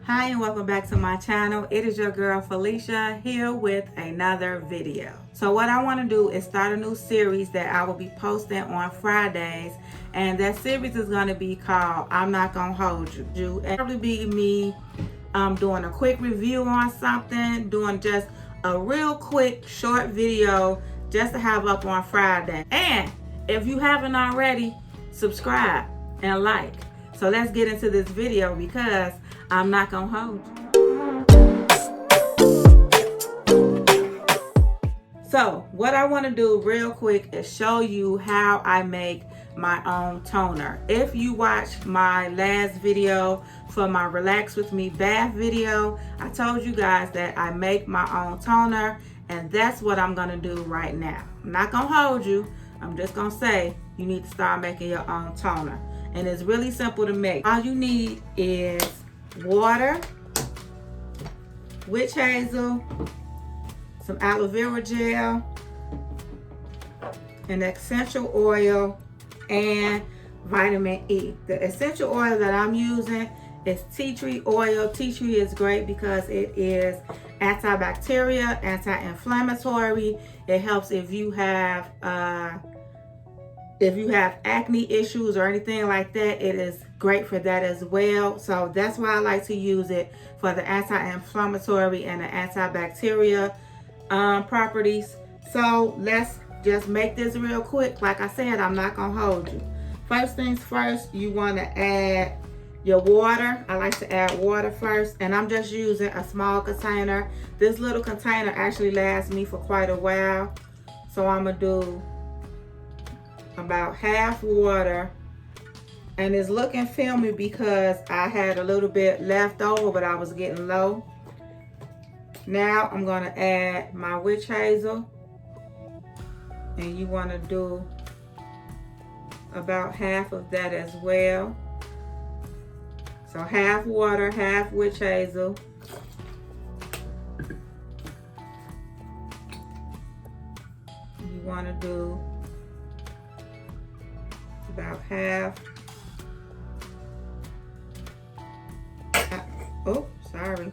Hi and welcome back to my channel. It is your girl Felicia here with another video. So what I want to do is start a new series that I will be posting on Fridays, and that series is going to be called I'm Not Gonna Hold You. It'll probably be me doing a quick review on something, doing just a real quick short video just to have up on Friday. And if you haven't already, subscribe and like. So let's get into this video because I'm not gonna hold you. So what I want to do real quick is show you how I make my own toner. If you watched my last video for my Relax With Me bath video, I told you guys that I make my own toner, and that's what I'm gonna do right now. I'm not gonna hold you. I'm just gonna say you need to start making your own toner. And it's really simple to make. All you need is water, witch hazel, some aloe vera gel, an essential oil, and vitamin E. The essential oil that I'm using is tea tree oil. Tea tree is great because it is antibacterial, anti-inflammatory. It helps if you have acne issues or anything like that. It is great for that as well. So that's why I like to use it, for the anti-inflammatory and the antibacterial properties. So let's just make this real quick. Like I said, I'm not gonna hold you. First things first, you want to add your water. I like to add water first, and I'm just using a small container. This little container actually lasts me for quite a while. So I'm gonna do about half water, and it's looking filmy because I had a little bit left over, but I was getting low. Now I'm gonna add my witch hazel, and you want to do about half of that as well. So half water, half witch hazel. You want to do about half. Oh, sorry.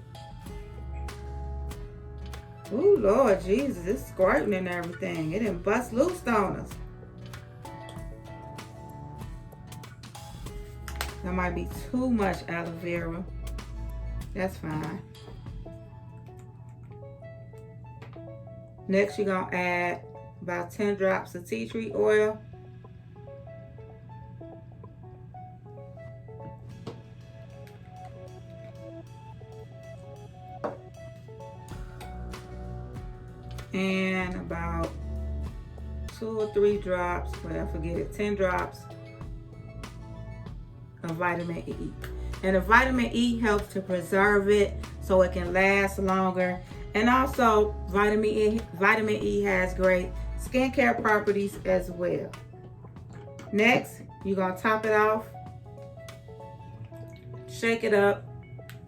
Oh, Lord Jesus, it's squirting and everything. It didn't bust loose on us. That might be too much aloe vera. That's fine. Next, you're going to add about 10 drops of tea tree oil. And about 2 or 3 drops, well, forget it, 10 drops of vitamin E. And the vitamin E helps to preserve it so it can last longer. And also, vitamin E has great skincare properties as well. Next, you're gonna top it off. Shake it up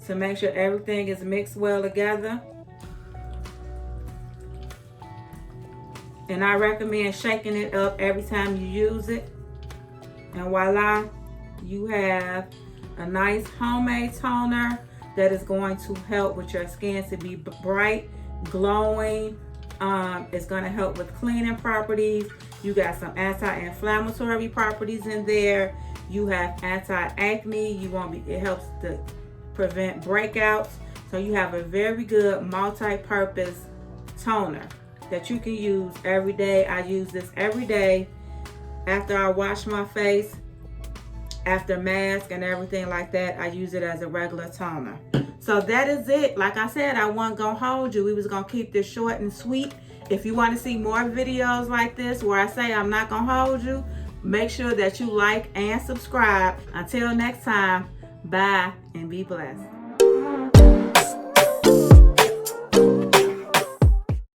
to make sure everything is mixed well together. And I recommend shaking it up every time you use it. And voila, you have a nice homemade toner that is going to help with your skin to be bright, glowing. It's going to help with cleaning properties. You got some anti-inflammatory properties in there. You have anti-acne. It helps to prevent breakouts. So you have a very good multi-purpose toner that you can use every day. I use this every day after I wash my face, after mask and everything like that. I use it as a regular toner. So that is it. Like I said, I wasn't gonna hold you. We was gonna keep this short and sweet. If you want to see more videos like this where I say I'm not gonna hold you, make sure that you like and subscribe. Until next time, bye and be blessed.